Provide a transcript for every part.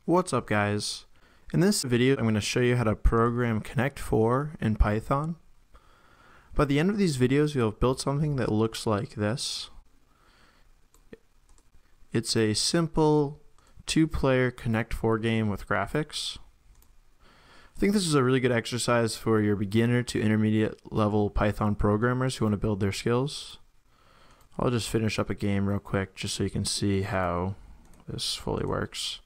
What's up, guys? In this video, I'm going to show you how to program Connect4 in Python. By the end of these videos, you'll have built something that looks like this. It's a simple two-player Connect4 game with graphics. I think this is a really good exercise for your beginner to intermediate level Python programmers who want to build their skills. I'll just finish up a game real quick just so you can see how this fully works.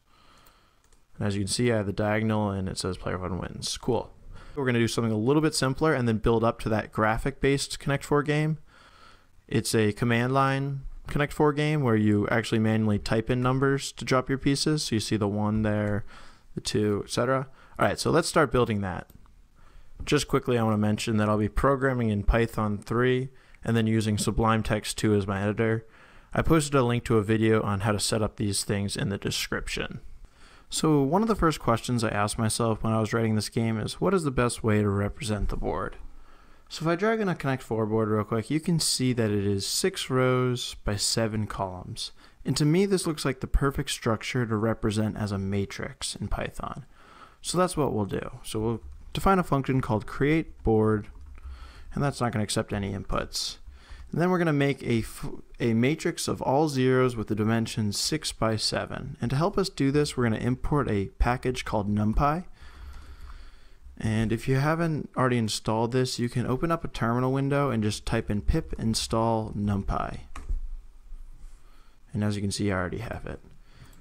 And as you can see, I have the diagonal and it says player 1 wins. Cool. We're going to do something a little bit simpler and then build up to that graphic-based Connect4 game. It's a command line Connect4 game where you actually manually type in numbers to drop your pieces. So you see the 1 there, the 2, etc. All right, so let's start building that. Just quickly, I want to mention that I'll be programming in Python 3 and then using Sublime Text 2 as my editor. I posted a link to a video on how to set up these things in the description. So one of the first questions I asked myself when I was writing this game is, what is the best way to represent the board? So if I drag in a Connect4 board real quick, you can see that it is 6 rows by 7 columns. And to me, this looks like the perfect structure to represent as a matrix in Python. So that's what we'll do. So we'll define a function called createBoard, and that's not going to accept any inputs. And then we're going to make a matrix of all zeros with the dimensions 6 by 7. And to help us do this, we're going to import a package called NumPy. And if you haven't already installed this, you can open up a terminal window and just type in pip install NumPy. And as you can see, I already have it.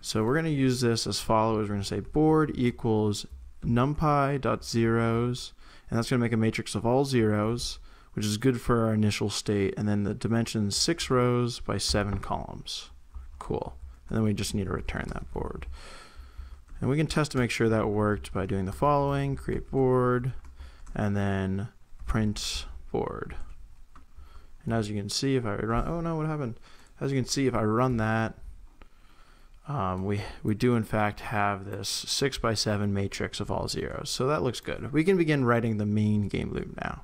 So we're going to use this as follows. We're going to say board equals numpy.zeros, and that's going to make a matrix of all zeros, which is good for our initial state, and then the dimensions 6 rows by 7 columns. Cool. And then we just need to return that board. And we can test to make sure that worked by doing the following: create board, and then print board. And as you can see, if I run, oh no, what happened? As you can see, if I run that, we do in fact have this 6 by 7 matrix of all zeros. So that looks good. We can begin writing the main game loop now.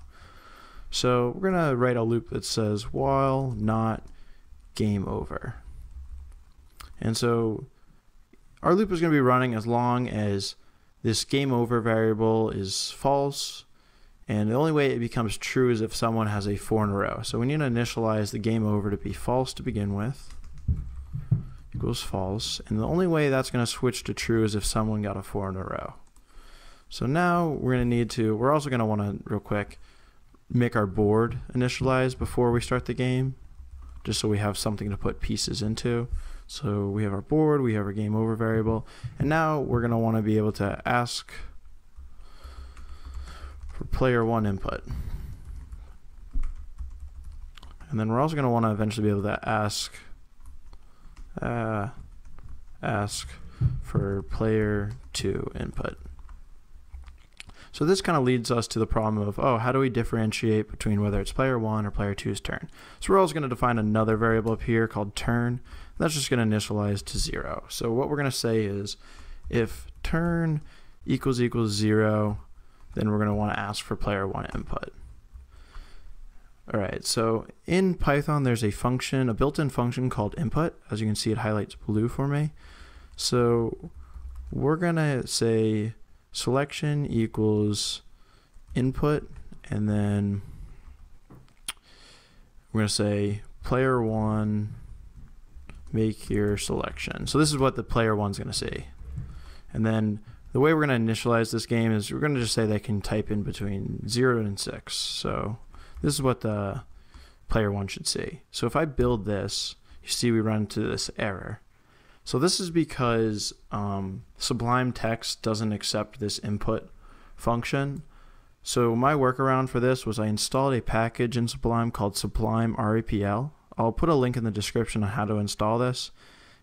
So we're going to write a loop that says while not game over. And so our loop is going to be running as long as this game over variable is false, and the only way it becomes true is if someone has a 4 in a row. So we need to initialize the game over to be false to begin with, equals false, and the only way that's going to switch to true is if someone got a 4 in a row. So now we're also going to want to real quick make our board initialize before we start the game, just so we have something to put pieces into. So we have our board, we have our game over variable, and now we're going to want to be able to ask for player 1 input. And then we're also going to want to eventually be able to ask for player 2 input. So this kind of leads us to the problem of, how do we differentiate between whether it's player 1 or player 2's turn? So we're also going to define another variable up here called turn. That's just going to initialize to 0. So what we're going to say is, if turn equals 0, then we're going to want to ask for player 1 input. All right, so in Python, there's a function, a built-in function called input. As you can see, it highlights blue for me. So we're going to say selection equals input, and then we're going to say player 1 make your selection. So this is what the player 1's going to see. And then the way we're going to initialize this game is we're going to just say they can type in between 0 and 6. So this is what the player 1 should see. So if I build this, you see we run into this error. So this is because Sublime Text doesn't accept this input function. So my workaround for this was I installed a package in Sublime called Sublime REPL. I'll put a link in the description on how to install this,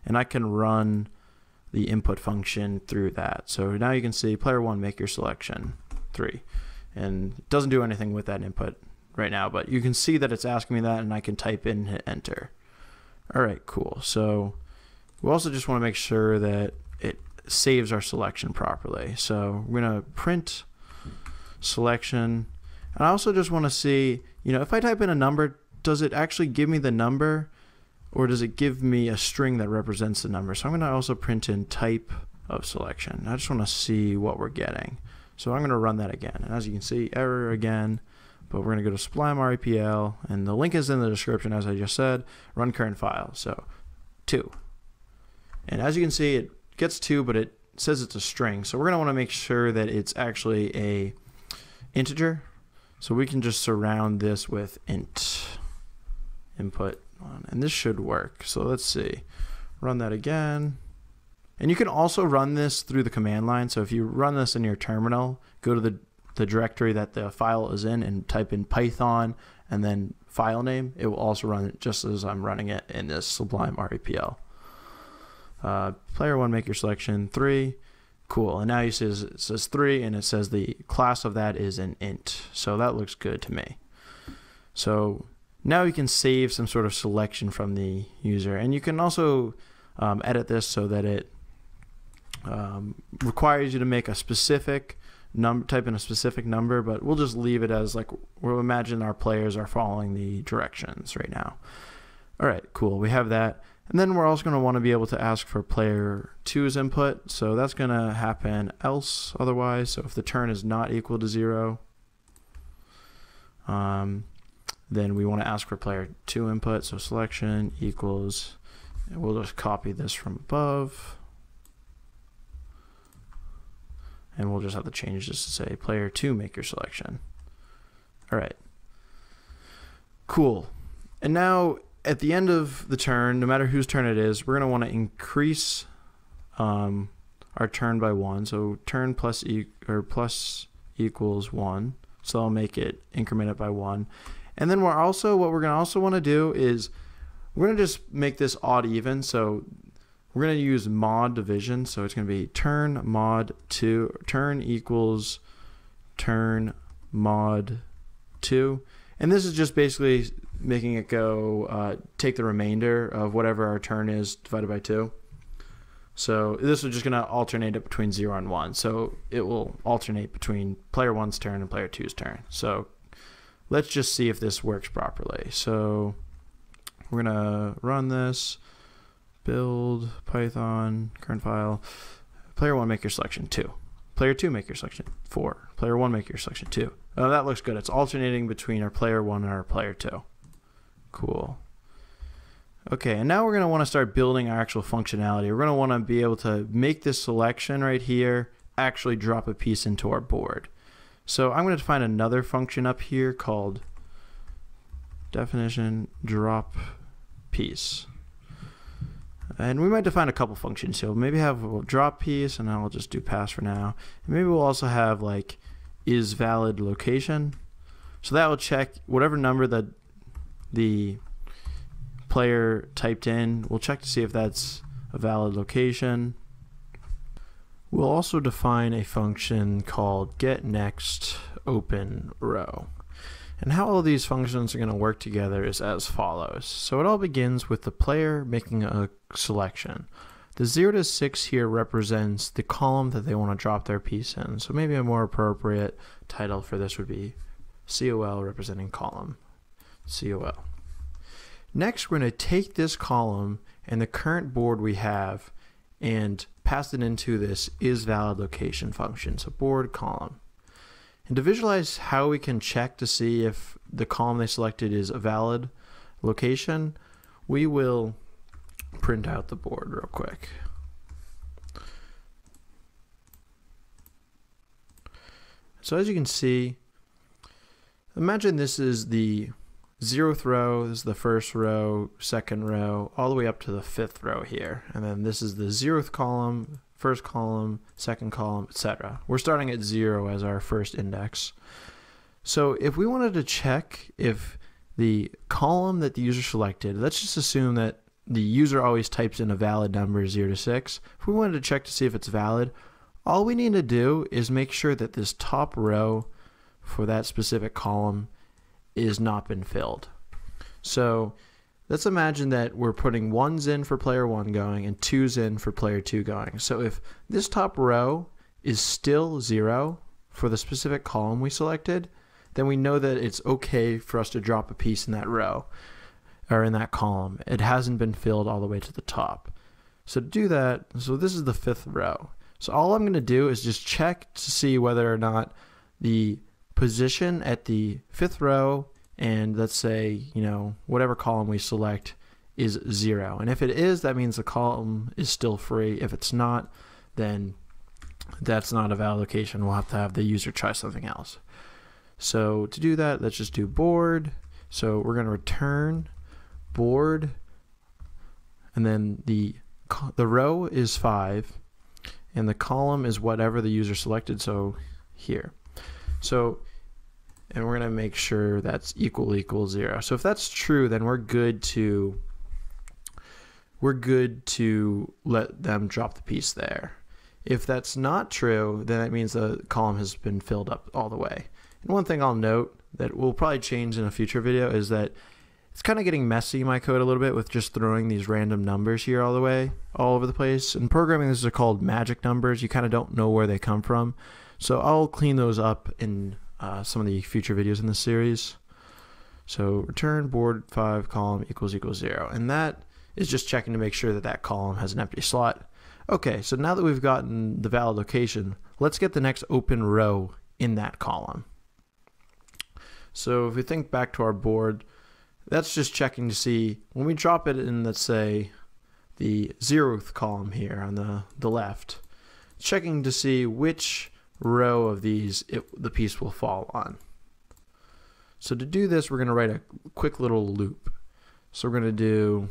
and I can run the input function through that. So now you can see player 1 make your selection 3, and it doesn't do anything with that input right now, but you can see that it's asking me that, and I can type in and hit enter. All right, cool. So we also just want to make sure that it saves our selection properly. So we're going to print selection, and I also just want to see, if I type in a number, does it actually give me the number, or does it give me a string that represents the number? So I'm going to also print in type of selection. I just want to see what we're getting. So I'm going to run that again. And as you can see, error again. But we're going to go to Sublime REPL, and the link is in the description, as I just said. Run current file. So 2. And as you can see, it gets 2, but it says it's a string. So we're going to want to make sure that it's actually a integer. So we can just surround this with int input on, and this should work. So let's see. Run that again. And you can also run this through the command line. So if you run this in your terminal, go to the directory that the file is in and type in Python and then file name. It will also run it just as I'm running it in this Sublime REPL. Player 1, make your selection 3. Cool. And now it says 3, and it says the class of that is an int. So that looks good to me. So now you can save some sort of selection from the user, and you can also edit this so that it requires you to make a specific type in a specific number, but we'll just leave it as like, we'll imagine our players are following the directions right now. All right, cool. We have that. And then we're also going to want to be able to ask for player 2's input. So that's going to happen else otherwise. So if the turn is not equal to 0, then we want to ask for player 2 input. So selection equals, and we'll just copy this from above. And we'll just have to change this to say player 2, make your selection. All right. Cool. And now at the end of the turn, no matter whose turn it is, we're going to want to increase our turn by 1. So turn plus equals 1. So I'll make it increment it by 1. And then what we're going to also want to do is we're going to just make this odd even. So we're going to use mod division. So it's going to be turn mod 2, turn equals turn mod 2. And this is just basically making it go, take the remainder of whatever our turn is divided by 2. So this is just going to alternate it between 0 and 1. So it will alternate between player 1's turn and player 2's turn. So let's just see if this works properly. So we're going to run this. Build Python current file. Player 1, make your selection 2. Player 2, make your selection 4. Player 1, make your selection 2. Oh, that looks good. It's alternating between our player 1 and our player 2. Cool. Okay, and now we're going to want to start building our actual functionality. We're going to want to be able to make this selection right here actually drop a piece into our board. So I'm going to define another function up here called definition drop piece. And we might define a couple functions. So maybe have a drop piece, and I'll just do pass for now. And maybe we'll also have like is valid location. So that will check whatever number that the player typed in. We'll check to see if that's a valid location. We'll also define a function called getNextOpenRow. And how all these functions are going to work together is as follows. So it all begins with the player making a selection. The 0 to 6 here represents the column that they want to drop their piece in. So maybe a more appropriate title for this would be COL representing column. COL. Next, we're going to take this column and the current board we have and pass it into this isValidLocation function. So board column. And to visualize how we can check to see if the column they selected is a valid location, we will print out the board real quick. So as you can see, imagine this is the 0th row, this is the 1st row, 2nd row, all the way up to the 5th row here. And then this is the 0th column, 1st column, 2nd column, etc. We're starting at 0 as our first index. So if we wanted to check if the column that the user selected, let's just assume that the user always types in a valid number 0 to 6. If we wanted to check to see if it's valid, all we need to do is make sure that this top row for that specific column is not been filled. So let's imagine that we're putting 1s in for player 1 going and 2s in for player 2 going. So if this top row is still 0 for the specific column we selected, then we know that it's okay for us to drop a piece in that row or in that column. It hasn't been filled all the way to the top. So to do that, so this is the 5th row. So all I'm going to do is just check to see whether or not the position at the 5th row and let's say, whatever column we select is 0. And if it is, that means the column is still free. If it's not, then that's not a valid location. We'll have to have the user try something else. So to do that, let's just do board. So we're going to return board, and then the row is 5, and the column is whatever the user selected, so here. So, and we're going to make sure that's equals 0. So if that's true, then we're good to let them drop the piece there. If that's not true, then that means the column has been filled up all the way. And one thing I'll note that we'll probably change in a future video is that it's kind of getting messy in my code a little bit with just throwing these random numbers here all over the place. In programming, these are called magic numbers. You kind of don't know where they come from. So I'll clean those up in some of the future videos in this series. So return board 5 column equals 0. And that is just checking to make sure that that column has an empty slot. Okay, so now that we've gotten the valid location, let's get the next open row in that column. So if we think back to our board, that's just checking to see when we drop it in, let's say, the 0th column here on the left, checking to see which row of these the piece will fall on. So to do this, we're going to write a quick little loop. So we're going to do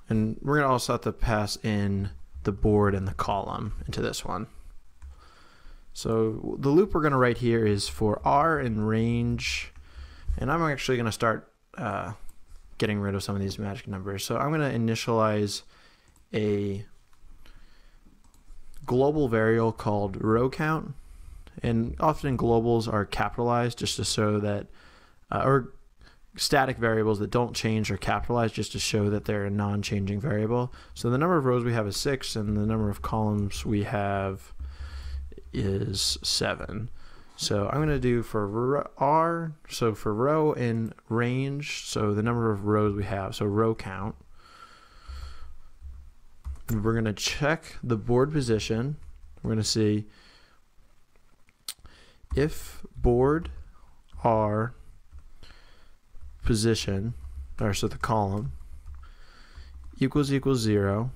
and we're going to also have to pass in the board and the column into this one. So the loop we're going to write here is for r in range, and I'm actually going to start getting rid of some of these magic numbers. So I'm going to initialize a global variable called row count, and often globals are capitalized just to show that, or static variables that don't change are capitalized just to show that they're a non-changing variable. So the number of rows we have is 6, and the number of columns we have is 7. So I'm going to do for r, so for row in range, so the number of rows we have, so row count. We're going to check the board position. We're going to see if board r position, or so the column, equals 0,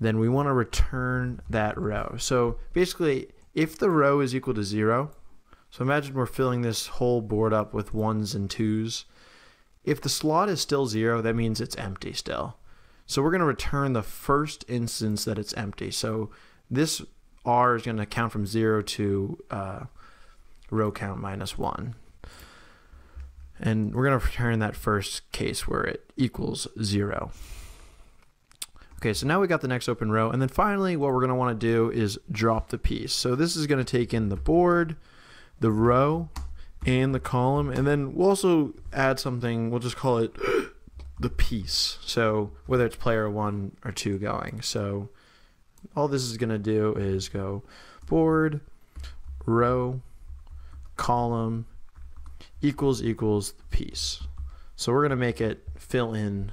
then we want to return that row. So basically, if the row is equal to 0, so imagine we're filling this whole board up with 1s and 2s. If the slot is still 0, that means it's empty still. So we're going to return the first instance that it's empty. So this r is going to count from 0 to row count minus 1. And we're going to return that first case where it equals 0. Okay, so now we got the next open row, and then finally what we're going to want to do is drop the piece. So this is going to take in the board, the row, and the column, and then we'll also add something, we'll just call it the piece. So whether it's player 1 or 2 going. So all this is going to do is go board, row, column, equals the piece. So we're going to make it fill in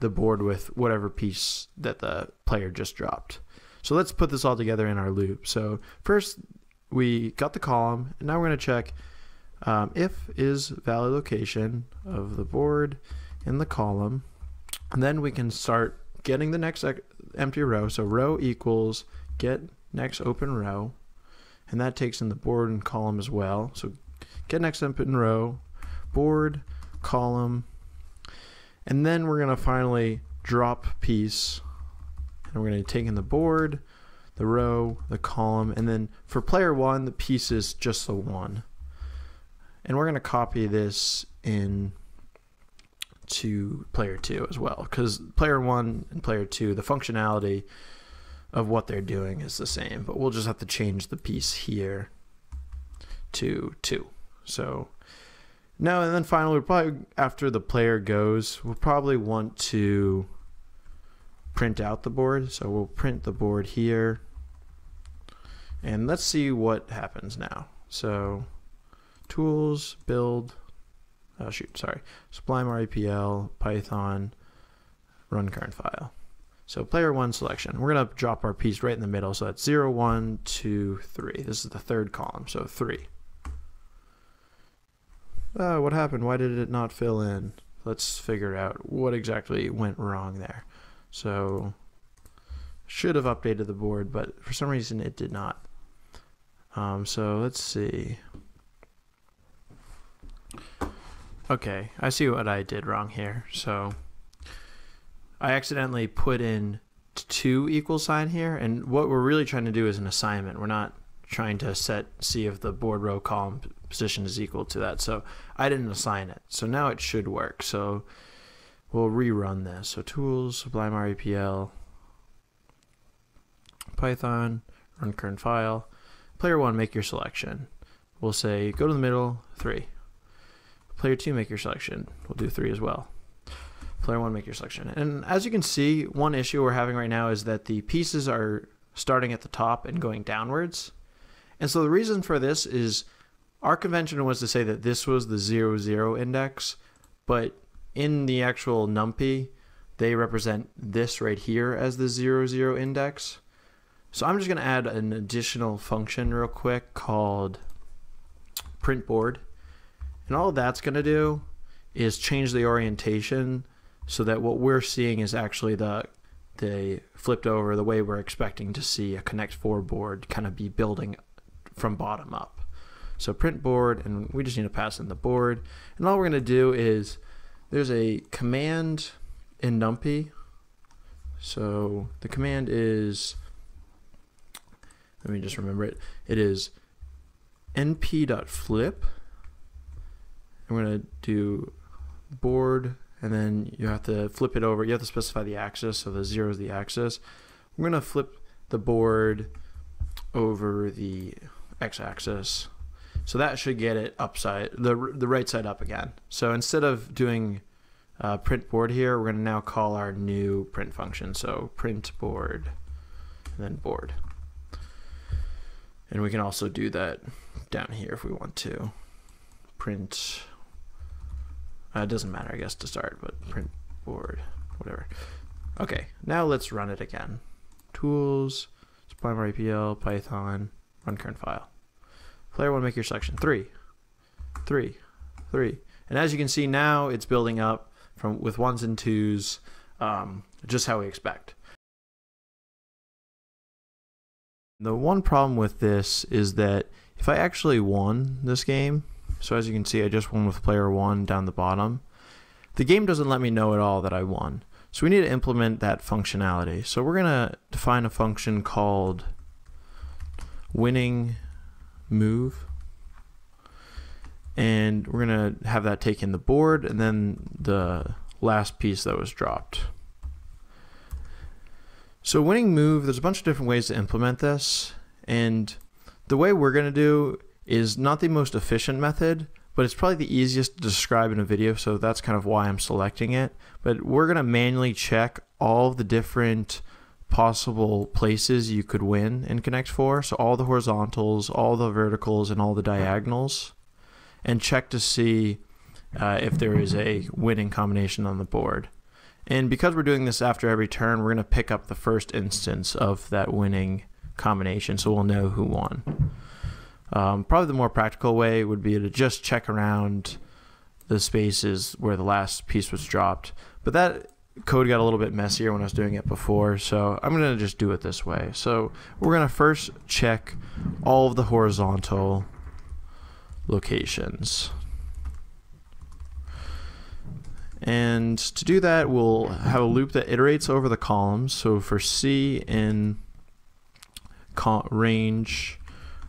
the board with whatever piece that the player just dropped. So let's put this all together in our loop. So first we got the column, and now we're going to check if is valid location of the board in the column, and then we can start getting the next empty row. So row equals get next open row, and that takes in the board and column as well. So get next open row, board, column, and then we're going to finally drop piece, and we're going to take in the board, the row, the column, and then for player 1, the piece is just the 1. And we're going to copy this in to player 2 as well, because player 1 and player 2, the functionality of what they're doing is the same, but we'll just have to change the piece here to 2. So now, and then finally, we'll probably, after the player goes, we'll probably want to print out the board. So we'll print the board here, and let's see what happens now. So tools, build, Sublime REPL, Python, run current file. So player 1 selection. We're going to drop our piece right in the middle. So that's 0, 1, 2, 3. This is the third column, so 3. What happened? Why did it not fill in? Let's figure out what exactly went wrong there. So should have updated the board, but for some reason it did not. So let's see. Okay, I see what I did wrong here. So I accidentally put in 2 equal sign here, and what we're really trying to do is an assignment. We're not trying to see if the board row column position is equal to that. So I didn't assign it. So now it should work. So we'll rerun this. So tools, Sublime REPL, Python, run current file. Player 1, make your selection. We'll say go to the middle, 3. Player 2, make your selection. We'll do 3 as well. Player 1, make your selection. And as you can see, one issue we're having right now is that the pieces are starting at the top and going downwards. And so the reason for this is our convention was to say that this was the 0, 0 index, but in the actual NumPy, they represent this right here as the 0, 0 index. So I'm just going to add an additional function real quick called printBoard. And all that's going to do is change the orientation so that what we're seeing is actually the flipped over the way we're expecting to see a Connect 4 board kind of be building from bottom up. So printBoard, and we just need to pass in the board. And all we're going to do is there's a command in NumPy. So the command is, let me just remember it. It is np.flip. I'm going to do board, and then you have to flip it over. You have to specify the axis, so the 0 is the axis. We're going to flip the board over the x-axis. So that should get it upside, the right side up again. So instead of doing print board here, we're going to now call our new print function. So print board, and then board. And we can also do that down here if we want to. Print, it doesn't matter, I guess, to start, but print board, whatever. Okay, now let's run it again. Tools, Sublime REPL, Python, run current file. Player 1, make your selection. 3, 3, 3. And as you can see now, it's building up with 1s and 2s, just how we expect. The one problem with this is that if I actually won this game, so as you can see, I just won with player 1 down the bottom, the game doesn't let me know at all that I won. So we need to implement that functionality. So we're going to define a function called winning move, and we're going to have that take in the board and then the last piece that was dropped. So winning move, there's a bunch of different ways to implement this, and the way we're going to do is not the most efficient method, but it's probably the easiest to describe in a video, so that's kind of why I'm selecting it. But we're going to manually check all of the different possible places you could win in Connect 4, so all the horizontals, all the verticals, and all the diagonals, and check to see if there is a winning combination on the board. And because we're doing this after every turn, we're going to pick up the first instance of that winning combination, so we'll know who won. Probably the more practical way would be to just check around the spaces where the last piece was dropped. But that code got a little bit messier when I was doing it before, so I'm going to just do it this way. So we're going to first check all of the horizontal locations. And to do that, we'll have a loop that iterates over the columns. So for C in range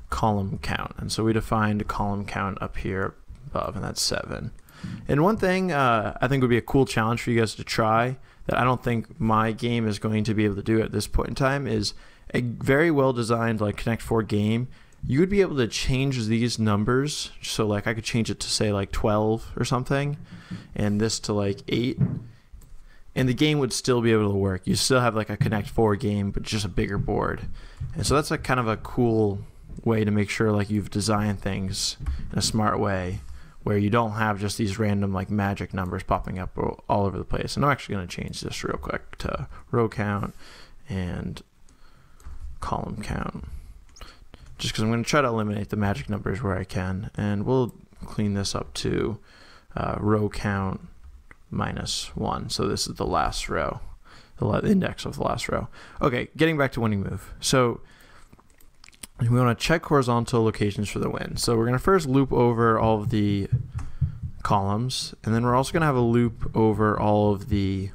column count, and so we defined a column count up here above, and that's 7. And one thing I think would be a cool challenge for you guys to try that I don't think my game is going to be able to do at this point in time is a very well designed like Connect 4 game. You would be able to change these numbers, so like I could change it to say like 12 or something, and this to like 8, and the game would still be able to work. You still have like a Connect 4 game, but just a bigger board. And so that's like kind of a cool way to make sure like you've designed things in a smart way where you don't have just these random like magic numbers popping up all over the place. And I'm actually going to change this real quick to row count and column count, just because I'm going to try to eliminate the magic numbers where I can. And we'll clean this up to row count -1. So this is the last row, the index of the last row. Okay, getting back to winning move. So we want to check horizontal locations for the win. So we're going to first loop over all of the columns, and then we're also going to have a loop over all of the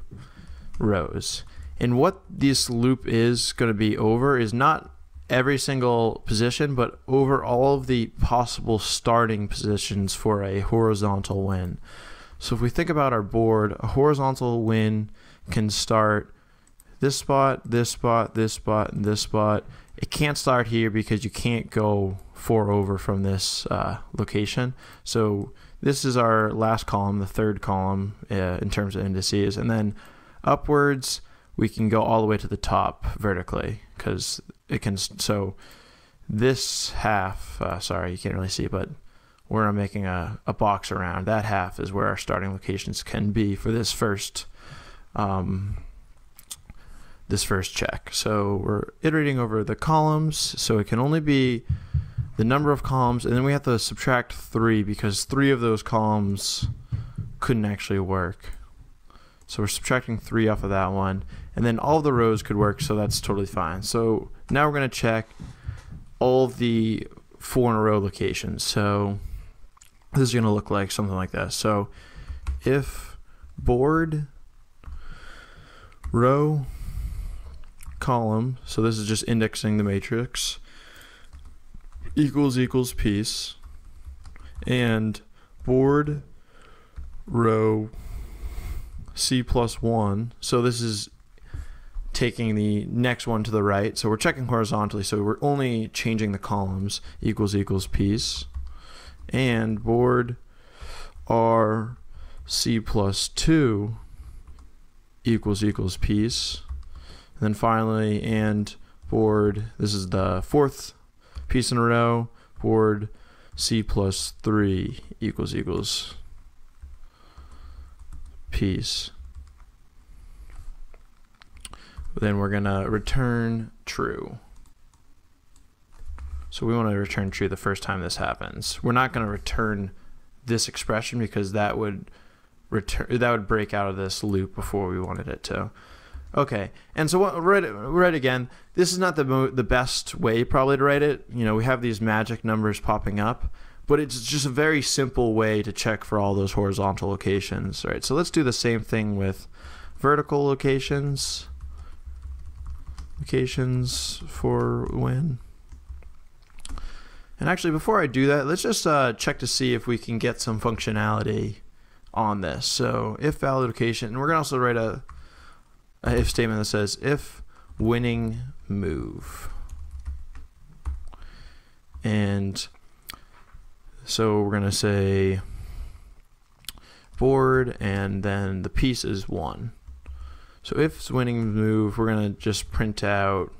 rows. And what this loop is going to be over is not every single position, but over all of the possible starting positions for a horizontal win. So if we think about our board, a horizontal win can start this spot, this spot, this spot, and this spot. It can't start here because you can't go 4 over from this location. So this is our last column, the third column in terms of indices. And then upwards, we can go all the way to the top vertically, because it can. So this half, sorry, you can't really see, but where I'm making a box around, that half is where our starting locations can be for this first check. So we're iterating over the columns, so it can only be the number of columns, and then we have to subtract 3 because 3 of those columns couldn't actually work. So we're subtracting 3 off of that one, and then all of the rows could work, so that's totally fine. So now we're going to check all of the 4 in a row locations. So this is going to look like something like this. So if board row column, so this is just indexing the matrix, equals piece, and board row C+1, so this is taking the next one to the right, so we're checking horizontally, so we're only changing the columns, equals piece, and board R C+2 equals piece, and then finally, and board, this is the 4th piece in a row, board C+3 equals piece. Then we're going to return true. So we want to return true the first time this happens. We're not going to return this expression because that would break out of this loop before we wanted it to. Okay, and so what, write again. This is not the best way probably to write it. You know, we have these magic numbers popping up, but it's just a very simple way to check for all those horizontal locations, right? So let's do the same thing with vertical locations for win. And actually, before I do that, let's just check to see if we can get some functionality on this. So if valid location, and we're going to also write a if statement that says if winning move. And so we're going to say board, and then the piece is 1. So if it's winning move, we're going to just print out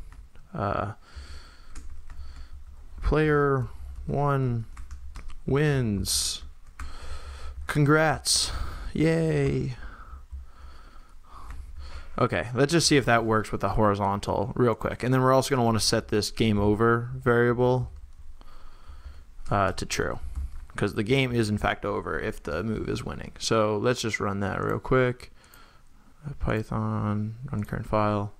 player 1 wins. Congrats. Yay. Okay, let's just see if that works with the horizontal real quick. And then we're also going to want to set this game over variable to true, because the game is in fact over if the move is winning. So let's just run that real quick. Python, run current file.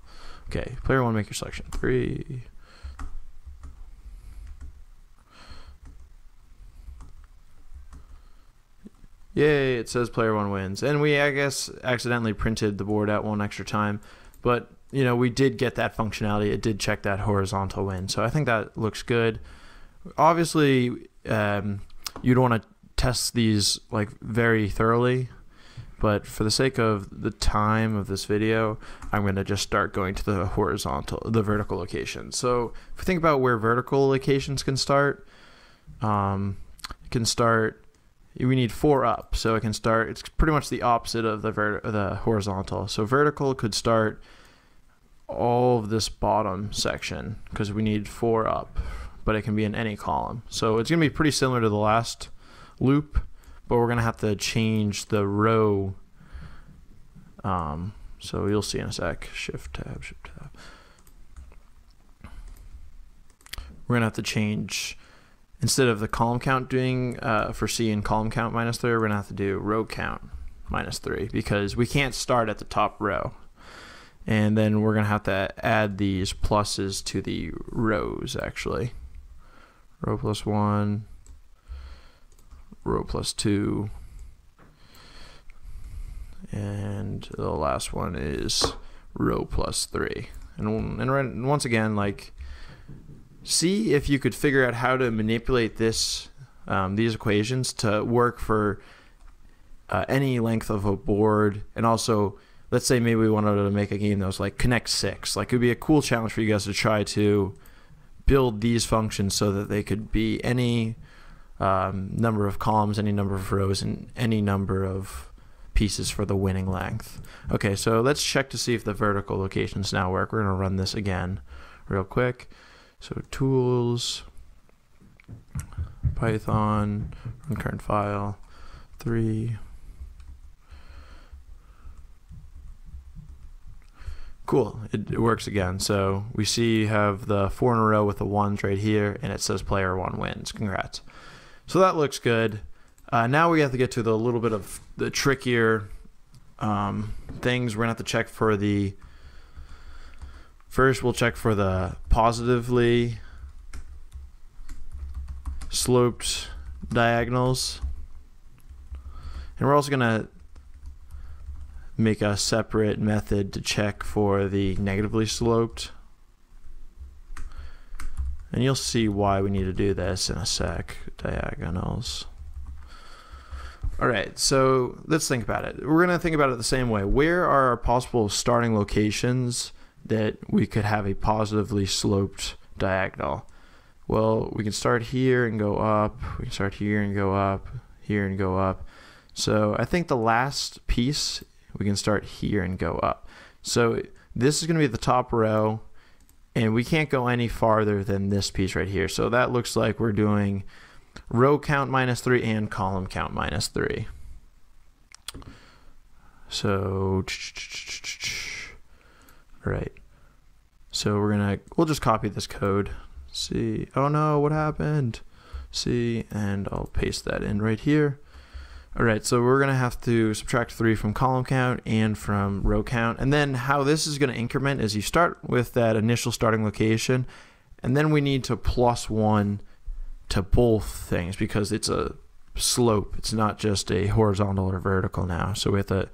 Okay, player 1, make your selection. 3. Yay, it says player 1 wins. And we, I guess, accidentally printed the board out 1 extra time. But, you know, we did get that functionality. It did check that horizontal win. So I think that looks good. Obviously, you'd want to test these like very thoroughly. But for the sake of the time of this video, I'm going to just start going to the vertical location. So if we think about where vertical locations can start, we need 4 up, so it can start. It's pretty much the opposite of the horizontal. So vertical could start all of this bottom section because we need 4 up, but it can be in any column. So it's going to be pretty similar to the last loop, but we're going to have to change the row. So you'll see in a sec. Shift tab, Shift tab. We're going to have to change, instead of the column count doing for C and column count -3, we're going to have to do row count -3 because we can't start at the top row. And then we're going to have to add these pluses to the rows actually. Row +1, row +2, and the last one is row +3. And once again, like, see if you could figure out how to manipulate this these equations to work for any length of a board. And also, let's say maybe we wanted to make a game that was like Connect 6. Like, it would be a cool challenge for you guys to try to build these functions so that they could be any number of columns, any number of rows, and any number of pieces for the winning length. Okay, so let's check to see if the vertical locations now work. We're going to run this again real quick. So tools, Python, run current file, 3. Cool, it works again. So we see you have the 4 in a row with the 1s right here, and it says player 1 wins. Congrats. So that looks good. Now we have to get to the little bit of the trickier things. We're gonna have to check for the, first we'll check for the positively sloped diagonals. And we're also gonna make a separate method to check for the negatively sloped. And you'll see why we need to do this in a sec. Diagonals. All right, so let's think about it. We're going to think about it the same way. Where are our possible starting locations that we could have a positively sloped diagonal? Well, we can start here and go up. We can start here and go up, here and go up. So I think the last piece, we can start here and go up. So this is going to be the top row, and we can't go any farther than this piece right here. So that looks like we're doing row count -3 and column count -3. So, right. So we'll just copy this code. See, oh no, what happened? See, and I'll paste that in right here. All right, so we're gonna have to subtract 3 from column count and from row count. And then how this is gonna increment is you start with that initial starting location, and then we need to +1 to both things because it's a slope. It's not just a horizontal or vertical now. So we have to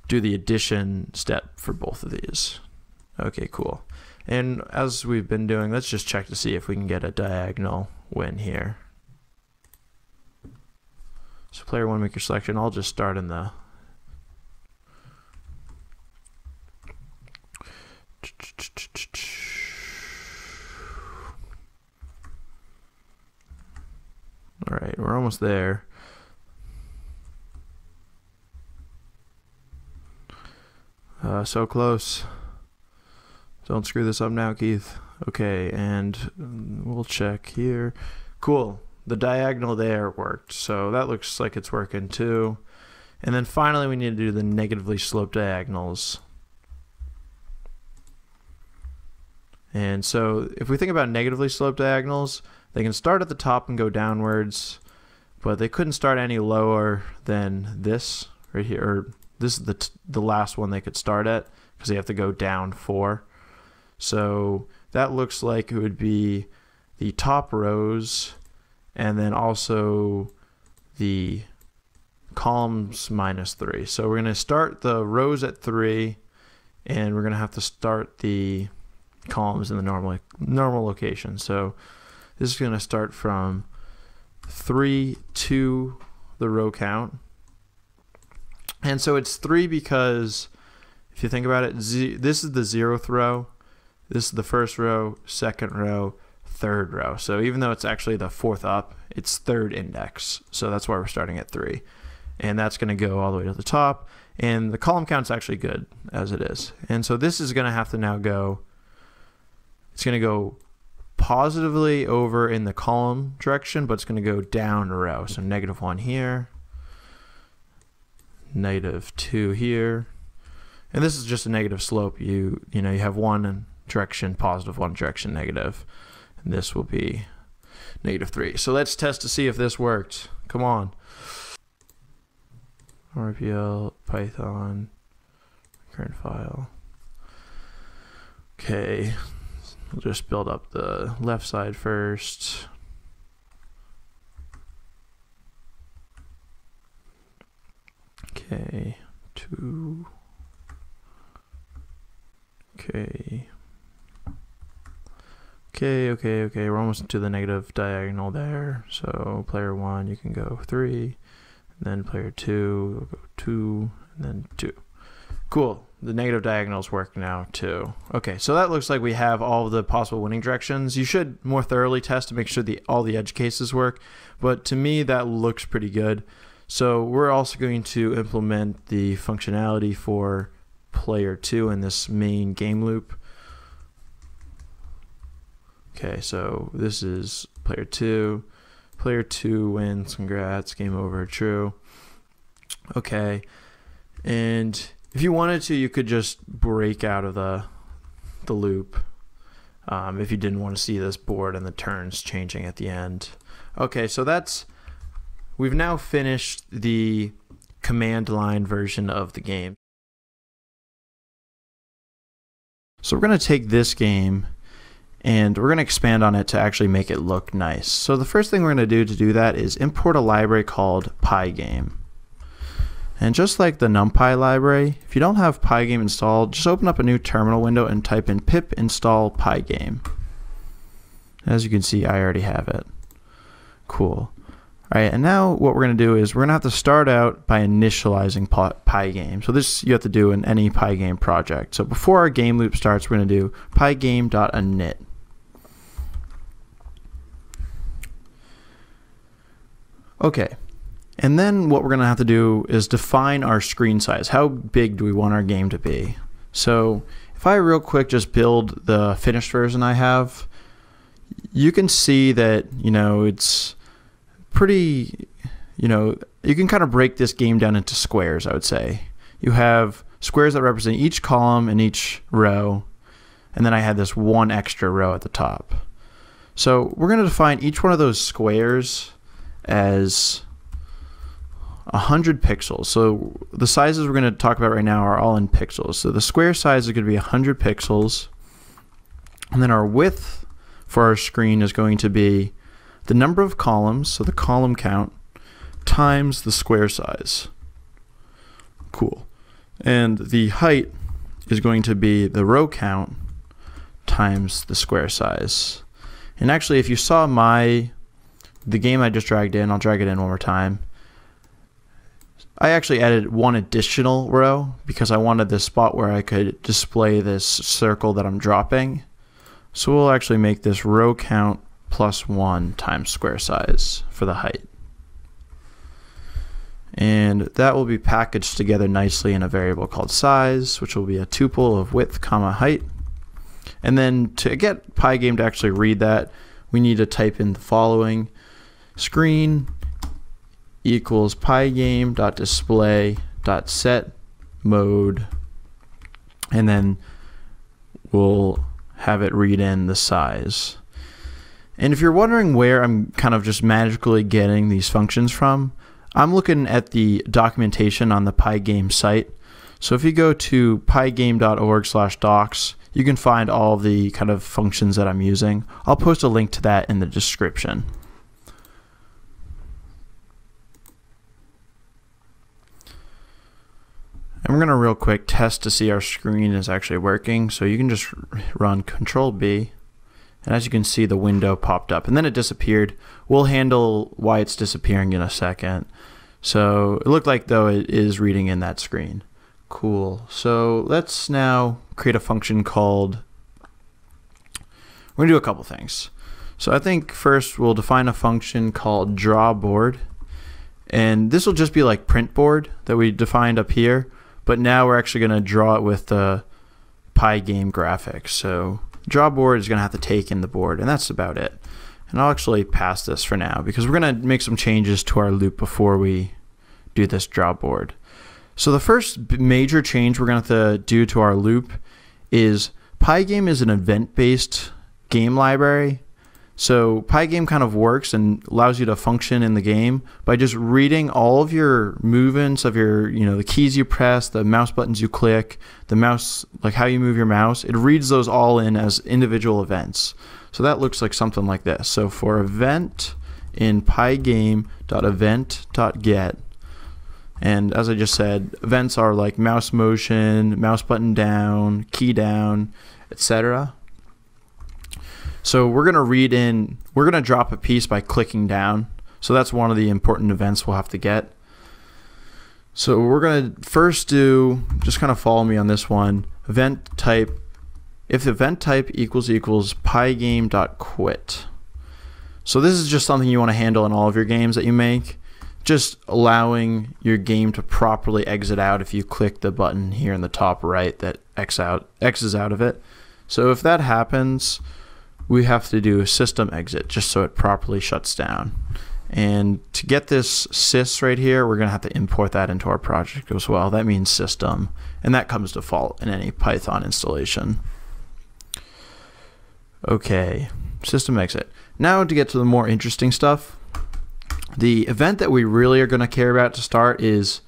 do the addition step for both of these. Okay, cool. And as we've been doing, let's just check to see if we can get a diagonal win here. So player 1, make your selection. I'll just start in the all right, we're almost there. So close. Don't screw this up now, Keith. Okay, and we'll check here. Cool. The diagonal there worked, so that looks like it's working too. And then finally we need to do the negatively sloped diagonals. And so if we think about negatively sloped diagonals, they can start at the top and go downwards, but they couldn't start any lower than this right here. Or this is the last one they could start at because they have to go down 4. So that looks like it would be the top rows and then also the columns -3. So we're going to start the rows at 3, and we're going to have to start the columns in the normal location. So this is going to start from 3 to the row count. And so it's 3 because if you think about it, this is the 0th row, this is the 1st row, 2nd row, 3rd row. So even though it's actually the 4th up, it's 3rd index. So that's why we're starting at 3. And that's going to go all the way to the top. And the column count's actually good as it is. And so this is going to have to now go, it's going to go positively over in the column direction, but it's going to go down a row. So -1 here, -2 here, and this is just a negative slope. You have one direction positive, one direction negative, and this will be -3. So let's test to see if this worked. Come on. RPL Python current file. Okay, we'll just build up the left side first. Okay, 2. Okay. Okay, we're almost to the negative diagonal there. So player 1, you can go 3, and then player 2, will go 2, and then 2. Cool. The negative diagonals work now too. Okay, so that looks like we have all of the possible winning directions. You should more thoroughly test to make sure all the edge cases work, but to me that looks pretty good. So we're also going to implement the functionality for player 2 in this main game loop. Okay, so this is player 2. Player 2 wins. Congrats. Game over. True. Okay, and if you wanted to, you could just break out of the loop if you didn't want to see this board and the turns changing at the end. Okay, so we've now finished the command line version of the game. So we're going to take this game and we're going to expand on it to actually make it look nice. So the first thing we're going to do that is import a library called pygame. And just like the NumPy library, if you don't have pygame installed, just open up a new terminal window and type in pip install pygame. As you can see, I already have it. Cool. Alright, and now what we're going to do is we're going to have to start out by initializing pygame. So this you have to do in any pygame project. So before our game loop starts, we're going to do pygame.init. Okay. And then what we're going to have to do is define our screen size. How big do we want our game to be? So if I real quick just build the finished version I have, you can see that, it's pretty, you can kind of break this game down into squares, I would say. You have squares that represent each column and each row, and then I had this one extra row at the top. So we're going to define each one of those squares as 100 pixels. So the sizes we're going to talk about right now are all in pixels. So the square size is going to be 100 pixels. And then our width for our screen is going to be the number of columns, so the column count, times the square size. Cool. And the height is going to be the row count times the square size. And actually, if you saw the game I just dragged in, I'll drag it in one more time. I actually added one additional row because I wanted this spot where I could display this circle that I'm dropping. So we'll actually make this row count plus 1 times square size for the height. And that will be packaged together nicely in a variable called size, which will be a tuple of width comma height. And then to get pygame to actually read that, we need to type in the following: screen equals pygame.display.set mode, and then we'll have it read in the size. And if you're wondering where I'm kind of just magically getting these functions from, I'm looking at the documentation on the pygame site. So if you go to pygame.org/docs, you can find all the kind of functions that I'm using. I'll post a link to that in the description. And we're going to real quick test to see our screen is actually working. So you can just run Control B, and as you can see, the window popped up and then it disappeared. We'll handle why it's disappearing in a second. So it looked like though it is reading in that screen. Cool. So let's now create a function called, we're going to do a couple things. So I think first we'll define a function called drawBoard, and this will just be like print board that we defined up here. But now we're actually going to draw it with the pygame graphics. So draw board is going to have to take in the board, and that's about it. And I'll actually pass this for now because we're going to make some changes to our loop before we do this draw board. So the first major change we're going to have to do to our loop is pygame is an event-based game library. So pygame kind of works and allows you to function in the game by just reading all of your movements of your, the keys you press, the mouse buttons you click, the mouse, like how you move your mouse. It reads those all in as individual events. So that looks like something like this. So for event in pygame.event.get, and as I just said, events are like mouse motion, mouse button down, key down, etc. So we're going to drop a piece by clicking down. So that's one of the important events we'll have to get. So we're going to first do, just kind of follow me on this one, event type, if the event type equals pygame.quit. So this is just something you want to handle in all of your games that you make, just allowing your game to properly exit out if you click the button here in the top right that X's out of it. So if that happens, we have to do a system exit just so it properly shuts down. And to get this sys right here, we're going to have to import that into our project as well. That means system, and that comes default in any Python installation. Okay, system exit. Now to get to the more interesting stuff, the event that we really are going to care about to start is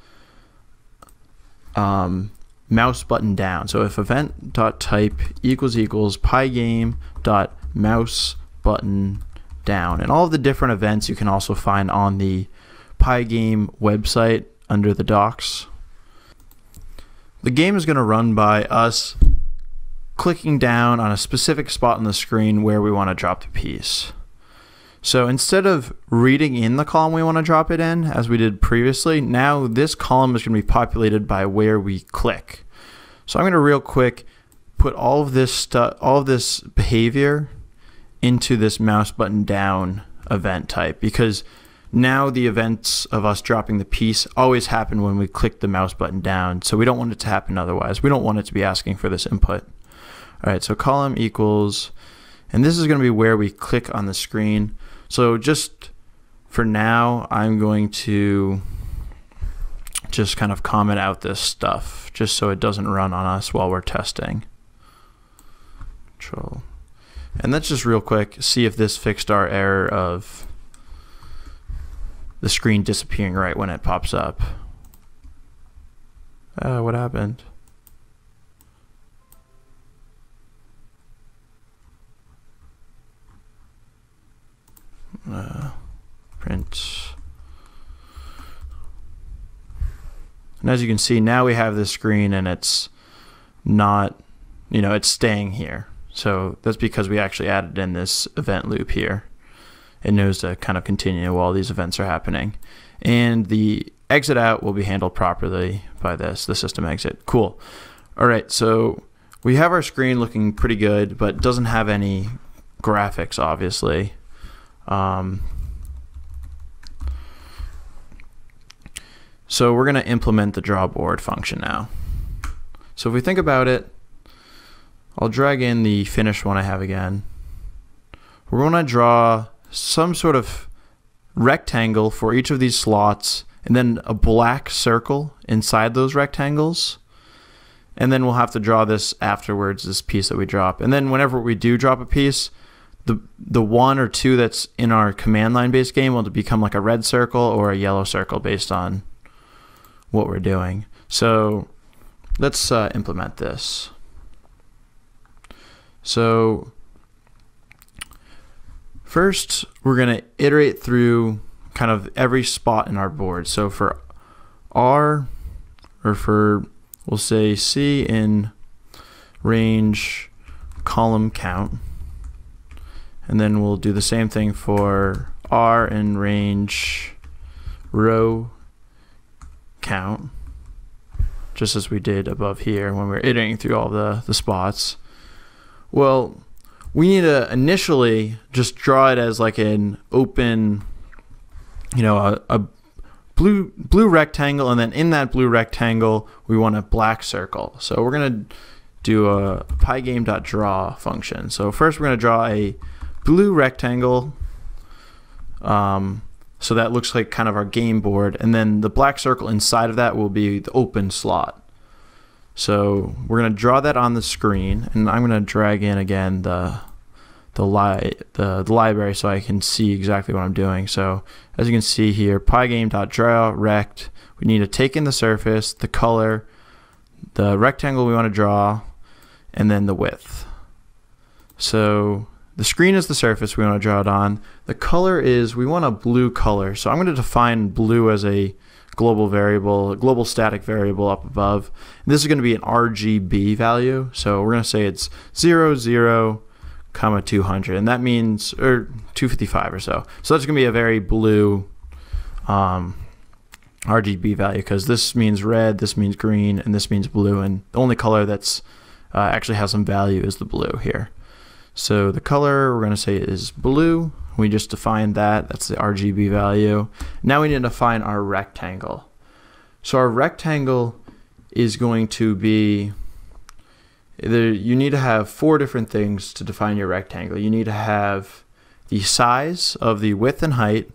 mouse button down. So if event.type equals pygame.mouse button down, and all of the different events you can also find on the Pygame website under the docs. The game is going to run by us clicking down on a specific spot on the screen where we want to drop the piece. So instead of reading in the column we want to drop it in, as we did previously, now this column is going to be populated by where we click. So I'm going to real quick put all of this behavior into this mouse button down event type, because now the events of us dropping the piece always happen when we click the mouse button down. So we don't want it to happen otherwise. We don't want it to be asking for this input. All right, so column equals, and this is going to be where we click on the screen. So just for now, I'm going to just kind of comment out this stuff just so it doesn't run on us while we're testing. Control. And let's just real quick see if this fixed our error of the screen disappearing right when it pops up. What happened? Print. And as you can see, now we have this screen and it's not, it's staying here. So that's because we actually added in this event loop here. It knows to kind of continue while these events are happening. And the exit out will be handled properly by the system exit. Cool. All right, so we have our screen looking pretty good, but doesn't have any graphics, obviously. So we're going to implement the draw board function now. So if we think about it, I'll drag in the finished one I have again. We're going to draw some sort of rectangle for each of these slots, and then a black circle inside those rectangles. And then we'll have to draw this afterwards, this piece that we drop. And then whenever we do drop a piece, the one or two that's in our command line based game will become like a red circle or a yellow circle based on what we're doing. So let's implement this. So first, we're going to iterate through kind of every spot in our board. So for R, or for, we'll say C in range column count. And then we'll do the same thing for R in range row count, just as we did above here when we were iterating through all the spots. Well, we need to initially just draw it as like an open, a blue rectangle, and then in that blue rectangle we want a black circle. So we're going to do a pygame.draw function. So first we're going to draw a blue rectangle. So that looks like kind of our game board, and then the black circle inside of that will be the open slot. So we're going to draw that on the screen, and I'm going to drag in again the library so I can see exactly what I'm doing. So as you can see here, pygame.draw rect, we need to take in the surface, the color, the rectangle we want to draw, and then the width. So the screen is the surface we want to draw it on. The color is, we want a blue color. So I'm going to define blue as a global variable, a global static variable up above. And this is going to be an RGB value. So we're going to say it's 0, 0, 200, and that means, or 255 or so. So that's going to be a very blue RGB value, because this means red, this means green, and this means blue, and the only color that's actually has some value is the blue here. So the color we're going to say is blue. We just defined that. That's the RGB value. Now we need to define our rectangle. So our rectangle is going to be, you need to have 4 different things to define your rectangle. You need to have the size of the width and height,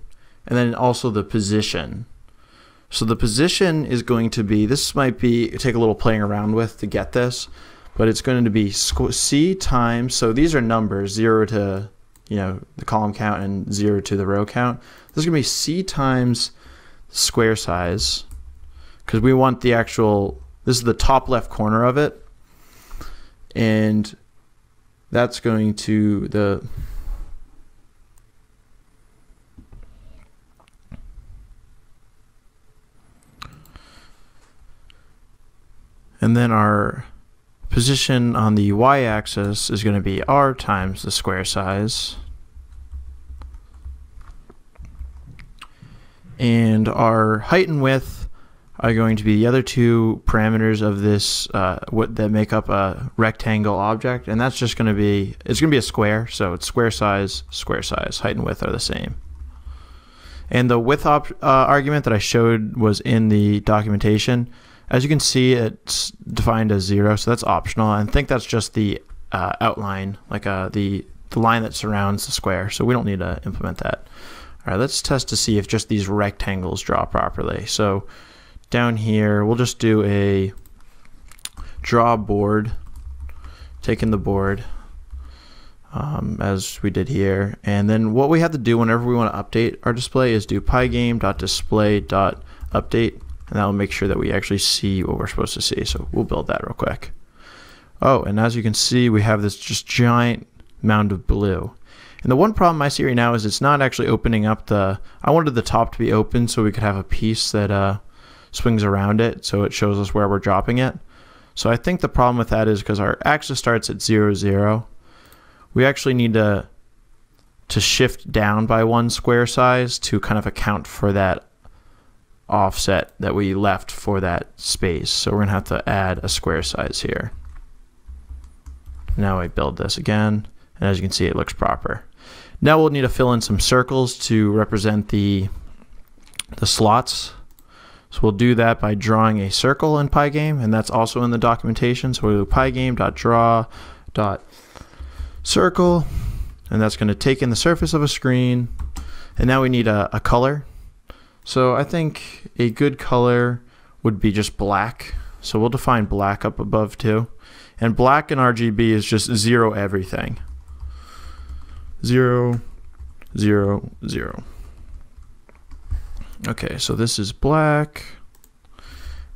and then also the position. So the position is going to be, this might be, take a little playing around with to get this, but it's going to be C times, so these are numbers, 0 to, the column count and 0 to the row count. This is going to be C times square size, because we want the actual, this is the top left corner of it, and that's going to and then our position on the y-axis is going to be r times the square size, and our height and width are going to be the other 2 parameters of this that make up a rectangle object, and that's just going to be, it's going to be a square, so it's square size, height and width are the same. And the width argument that I showed was in the documentation. As you can see, it's defined as 0, so that's optional. I think that's just the outline, like the line that surrounds the square, so we don't need to implement that. All right, let's test to see if just these rectangles draw properly. So down here, we'll just do a draw board, take in the board, as we did here. And then what we have to do whenever we want to update our display is do pygame.display.update. And that will make sure that we actually see what we're supposed to see. So we'll build that real quick. Oh, and as you can see, we have this just giant mound of blue. And the one problem I see right now is it's not actually opening up I wanted the top to be open so we could have a piece that swings around it so it shows us where we're dropping it. So I think the problem with that is because our axis starts at 0, 0. We actually need to shift down by 1 square size to kind of account for that offset that we left for that space. So we're going to have to add a square size here. Now I build this again, and as you can see, it looks proper. Now we'll need to fill in some circles to represent the slots. So we'll do that by drawing a circle in pygame, and that's also in the documentation. So we'll do pygame.draw.circle, and that's going to take in the surface of a screen. And now we need a color. So I think a good color would be just black. So we'll define black up above too. And black in RGB is just 0 everything. 0, 0, 0. Okay, so this is black.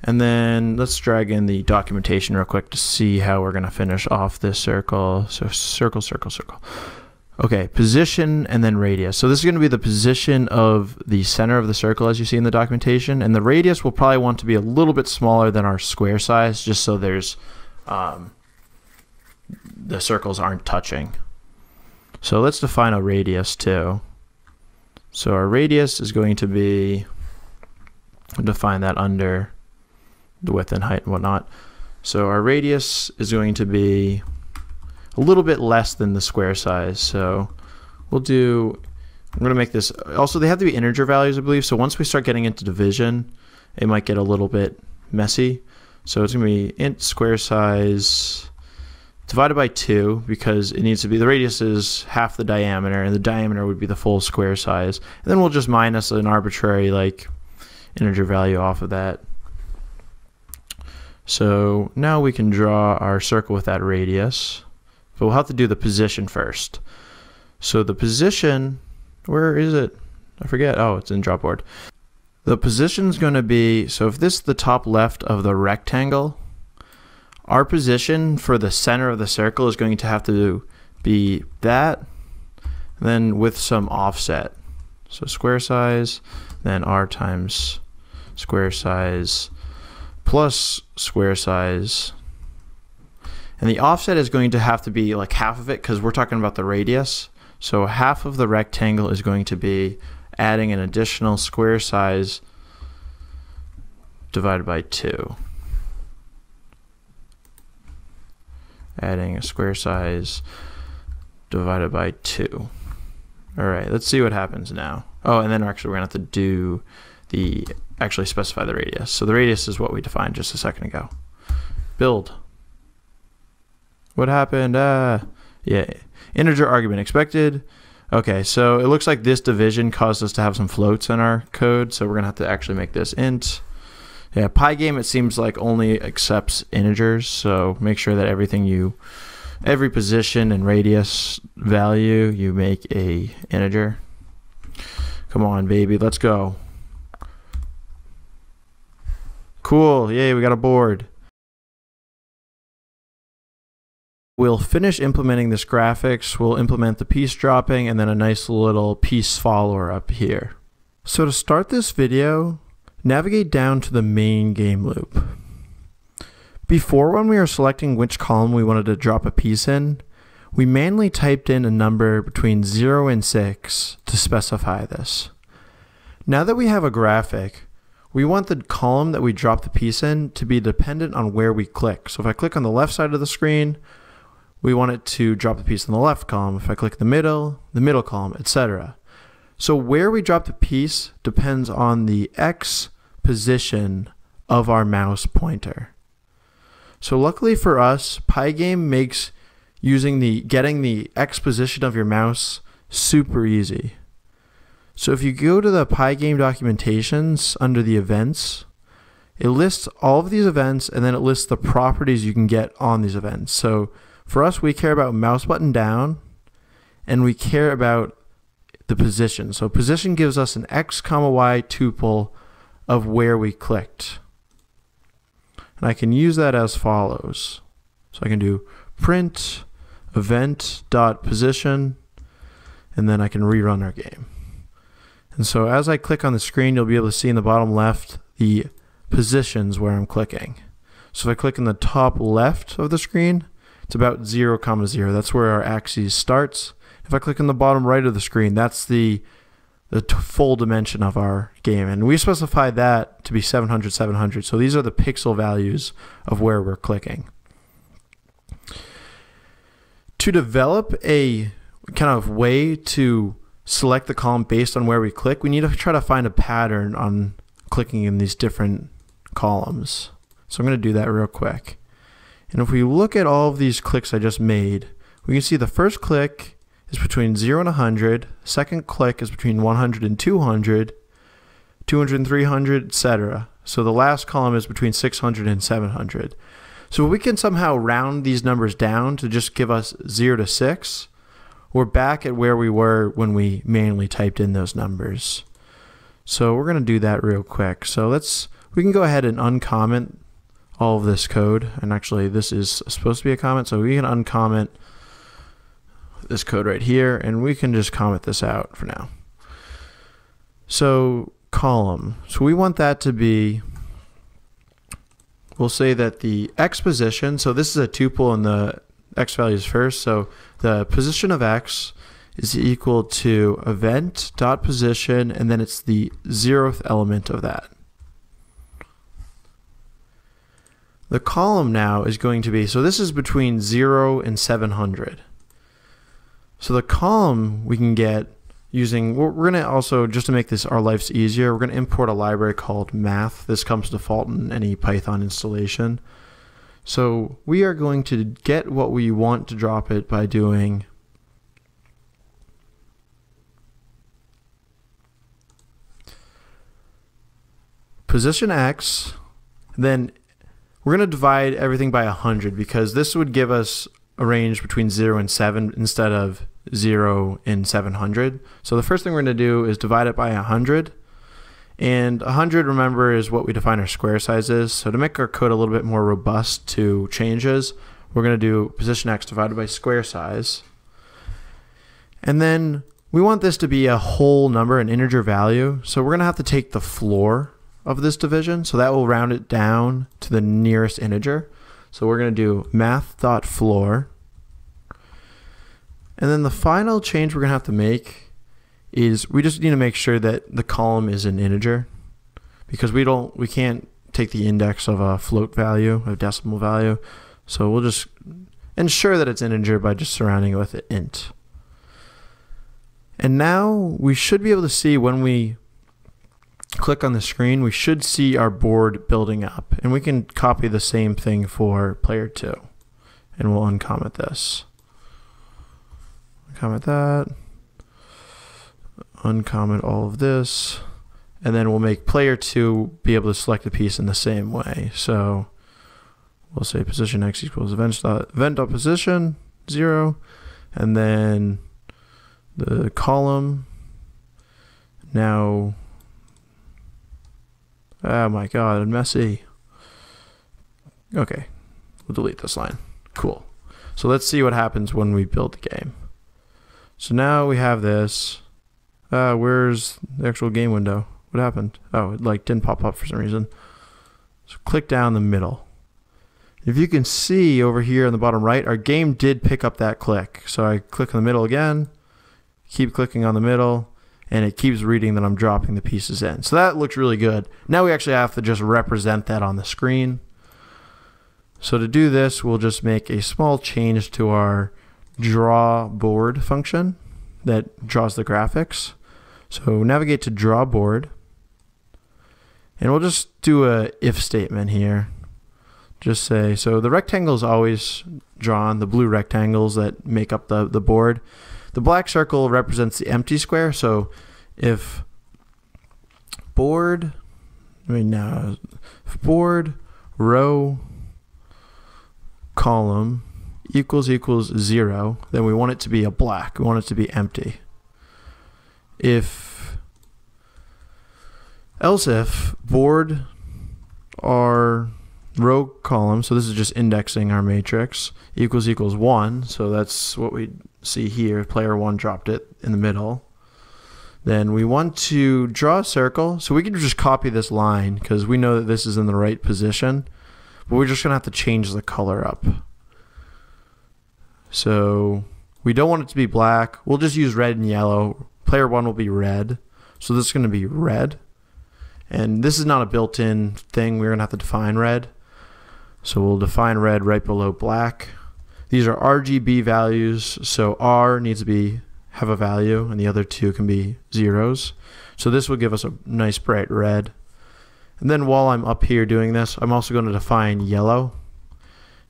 And then let's drag in the documentation real quick to see how we're going to finish off this circle. So circle, circle, circle. Okay, position and then radius. So this is going to be the position of the center of the circle as you see in the documentation, and the radius will probably want to be a little bit smaller than our square size just so there's the circles aren't touching. So let's define a radius too. So our radius is going to be, define that under the width and height and whatnot. So our radius is going to be a little bit less than the square size. So we'll do, I'm going to make this, also they have to be integer values I believe, so once we start getting into division it might get a little bit messy. So it's going to be int square size divided by 2 because it needs to be, the radius is half the diameter, and the diameter would be the full square size. And then we'll just minus an arbitrary like integer value off of that. So now we can draw our circle with that radius, but we'll have to do the position first. So the position, where is it? I forget. Oh, it's in Dropboard. The position is going to be, so if this is the top left of the rectangle, our position for the center of the circle is going to have to be that, then with some offset. So square size, then r times square size plus square size. And the offset is going to have to be like half of it because we're talking about the radius. So half of the rectangle is going to be adding an additional square size divided by 2. Adding a square size divided by 2. All right, let's see what happens now. Oh, and then actually we're gonna have to do actually specify the radius. So the radius is what we defined just a second ago. Build. What happened? Yeah, integer argument expected. Okay, so it looks like this division caused us to have some floats in our code, so we're gonna have to actually make this int. Yeah, pygame, it seems like only accepts integers, so make sure that every position and radius value you make a integer. Come on, baby, let's go. Cool, yay, we got a board. We'll finish implementing this graphics, we'll implement the piece dropping, and then a nice little piece follower up here. So to start this video, navigate down to the main game loop. Before, when we were selecting which column we wanted to drop a piece in, we manually typed in a number between 0 and 6 to specify this. Now that we have a graphic, we want the column that we drop the piece in to be dependent on where we click. So if I click on the left side of the screen, we want it to drop the piece in the left column. If I click the middle column, etc. So where we drop the piece depends on the X position of our mouse pointer. So luckily for us, pygame makes getting the X position of your mouse super easy. So if you go to the pygame documentations under the events, it lists all of these events and then it lists the properties you can get on these events. So for us, we care about mouse button down and we care about the position. So position gives us an X, Y tuple of where we clicked. And I can use that as follows. So I can do print event.position, and then I can rerun our game. And so as I click on the screen, you'll be able to see in the bottom left the positions where I'm clicking. So if I click in the top left of the screen, it's about 0, 0. That's where our axis starts. If I click in the bottom right of the screen, that's the full dimension of our game. And we specify that to be 700, 700. So these are the pixel values of where we're clicking. To develop a kind of way to select the column based on where we click, we need to try to find a pattern on clicking in these different columns. So I'm going to do that real quick. And if we look at all of these clicks I just made, we can see the first click is between 0 and 100, second click is between 100 and 200, 200 and 300, etc. So the last column is between 600 and 700. So if we can somehow round these numbers down to just give us 0 to 6, we're back at where we were when we manually typed in those numbers. So we're going to do that real quick. So we can go ahead and uncomment all of this code, and actually this is supposed to be a comment, so we can uncomment this code right here, and we can just comment this out for now. So column, so we want that to be, we'll say that the X position, so this is a tuple and the X values first, so the position of X is equal to event.position, and then it's the 0th element of that. The column now is going to be, so this is between 0 and 700. So the column we can get using, we're going to also, just to make this our lives easier, we're going to import a library called math. This comes default in any Python installation. So we are going to get what we want to drop it by doing position X, then we're going to divide everything by 100 because this would give us a range between 0 and 7 instead of 0 and 700. So the first thing we're going to do is divide it by 100. And 100, remember, is what we define our square size is. So to make our code a little bit more robust to changes, we're going to do position X divided by square size. And then we want this to be a whole number, an integer value. So we're going to have to take the floor of this division. So that will round it down to the nearest integer. So we're going to do math.floor. And then the final change we're going to have to make is we just need to make sure that the column is an integer, because we can't take the index of a float value, a decimal value. So we'll just ensure that it's integer by just surrounding it with an int. And now we should be able to see when we click on the screen, we should see our board building up, and we can copy the same thing for player 2, and we'll uncomment this. Comment that. Uncomment all of this, and then we'll make player 2 be able to select the piece in the same way. So we'll say position X equals event.position 0, and then the column. Now, oh my god, I'm messy. Okay, we'll delete this line. Cool. So let's see what happens when we build the game. So now we have this. Where's the actual game window? What happened? Oh, it didn't pop up for some reason. So click down the middle. If you can see over here in the bottom right, our game did pick up that click. So I click on the middle again, keep clicking on the middle, and it keeps reading that I'm dropping the pieces in. So that looks really good. Now we actually have to just represent that on the screen. So to do this, we'll just make a small change to our draw board function that draws the graphics. So navigate to draw board, and we'll just do a if statement here. Just say, so the rectangle is always drawn, the blue rectangles that make up the board. The black circle represents the empty square. So if board, if board row column equals 0, then we want it to be a black. We want it to be empty. Else if board our row column, so this is just indexing our matrix, equals 1, so that's what we see here, player 1 dropped it in the middle. Then we want to draw a circle, so we can just copy this line because we know that this is in the right position, but we're just going to have to change the color up. So we don't want it to be black, we'll just use red and yellow. Player 1 will be red, so this is going to be red. And this is not a built-in thing, we're going to have to define red. So we'll define red right below black. These are RGB values, so R needs to have a value, and the other two can be zeros. So this will give us a nice bright red. And then while I'm up here doing this, I'm also going to define yellow.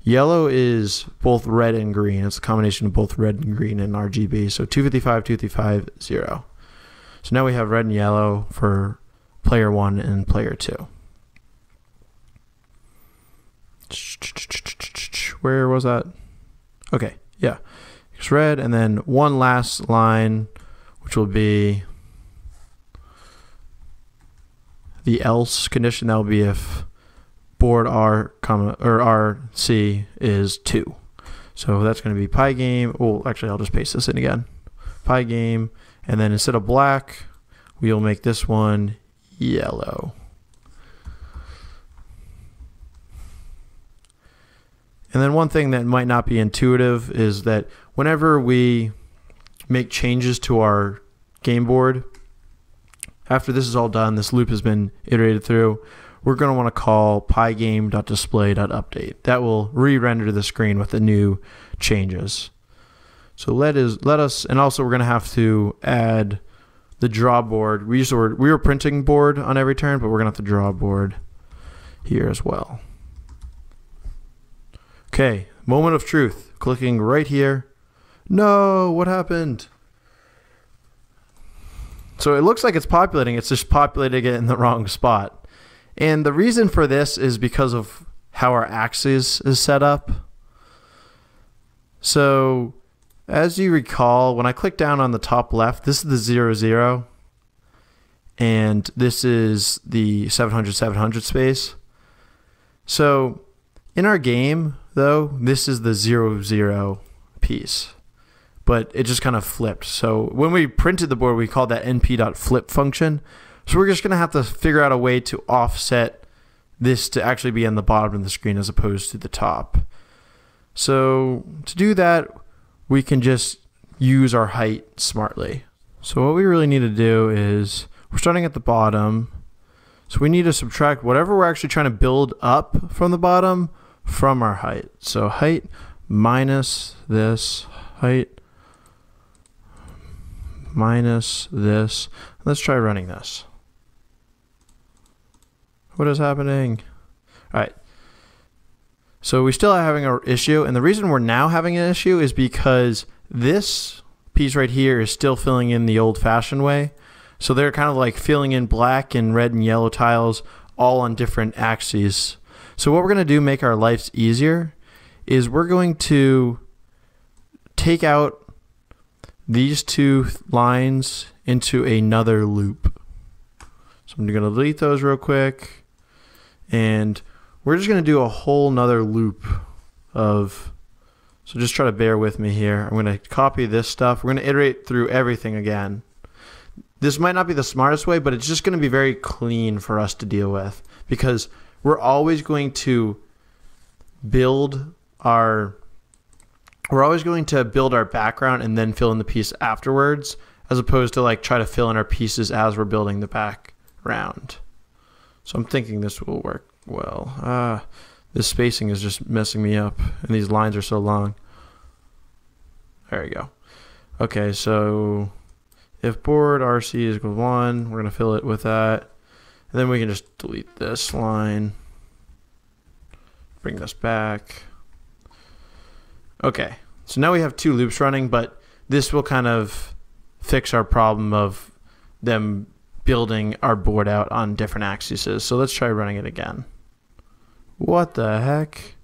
Yellow is both red and green. It's a combination of both red and green in RGB. So 255, 255, 0. So now we have red and yellow for player 1 and player 2. Where was that? Okay, yeah. It's red, and then one last line, which will be the else condition. That will be if board R, or RC is 2. So that's going to be pygame. Well, actually, I'll just paste this in again. Pygame, and then instead of black, we'll make this one yellow. And then one thing that might not be intuitive is that whenever we make changes to our game board, after this is all done, this loop has been iterated through, we're going to want to call pygame.display.update. That will re-render the screen with the new changes. So let us, and also we're going to have to add the draw board. We were printing board on every turn, but we're going to have to draw board here as well. Okay, moment of truth. Clicking right here. No, what happened? So it looks like it's populating. It's just populating it in the wrong spot. And the reason for this is because of how our axis is set up. So as you recall, when I click down on the top left, this is the 0, 0. And this is the 700, 700 space. So in our game, though, this is the 0, 0 piece. But it just kind of flipped. So when we printed the board, we called that np.flip function. So we're just going to have to figure out a way to offset this to actually be on the bottom of the screen as opposed to the top. So to do that, we can just use our height smartly. So what we really need to do is, we're starting at the bottom. So we need to subtract whatever we're actually trying to build up from the bottom from our height. So height minus this, height minus this. Let's try running this. What is happening? All right. So we still are having an issue, and the reason we're now having an issue is because this piece right here is still filling in the old-fashioned way. So they're kind of like filling in black and red and yellow tiles all on different axes. So what we're going to do, make our lives easier, is we're going to take out these two lines into another loop. So I'm going to delete those real quick. And we're just going to do a whole nother loop of, so just try to bear with me here. I'm going to copy this stuff. We're going to iterate through everything again. This might not be the smartest way, but it's just going to be very clean for us to deal with, because we're always going to build our background and then fill in the piece afterwards, as opposed to like try to fill in our pieces as we're building the background. So I'm thinking this will work well. This spacing is just messing me up, and these lines are so long. There we go. Okay, so if board RC is equal to 1, we're going to fill it with that. And then we can just delete this line. Bring this back. Okay, so now we have two loops running, but this will kind of fix our problem of them building our board out on different axes. So let's try running it again. What the heck?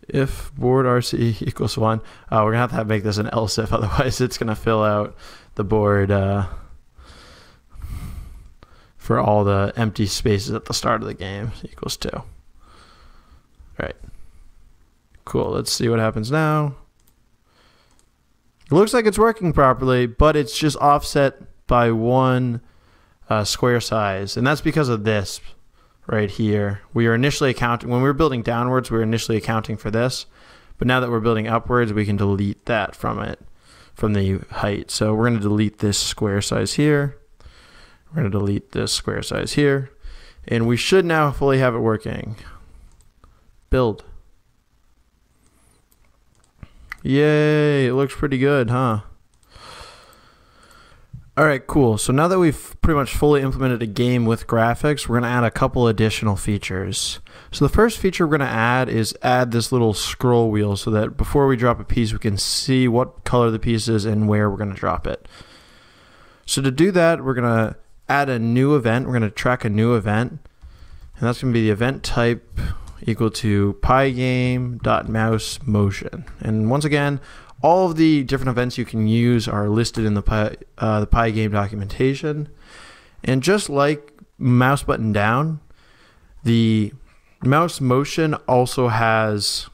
If board RC equals 1, we're going to have make this an else if, otherwise it's going to fill out the board for all the empty spaces at the start of the game. Equals 2. All right. Cool. Let's see what happens now. It looks like it's working properly, but it's just offset by one square size, and that's because of this right here. We are initially accounting, when we were building downwards, we were initially accounting for this, but now that we're building upwards, we can delete that from it, from the height. So we're going to delete this square size here. We're going to delete this square size here, and we should now fully have it working. Build. Yay, it looks pretty good, huh? All right, cool. So now that we've pretty much fully implemented a game with graphics, we're going to add a couple additional features. So the first feature we're going to add is add this little scroll wheel so that before we drop a piece, we can see what color the piece is and where we're going to drop it. So to do that, we're going to add a new event. We're going to track a new event, and that's going to be the event type equal to pygame.mouseMotion. And once again, all of the different events you can use are listed in the pygame documentation. And just like mouse button down, the mouse motion also has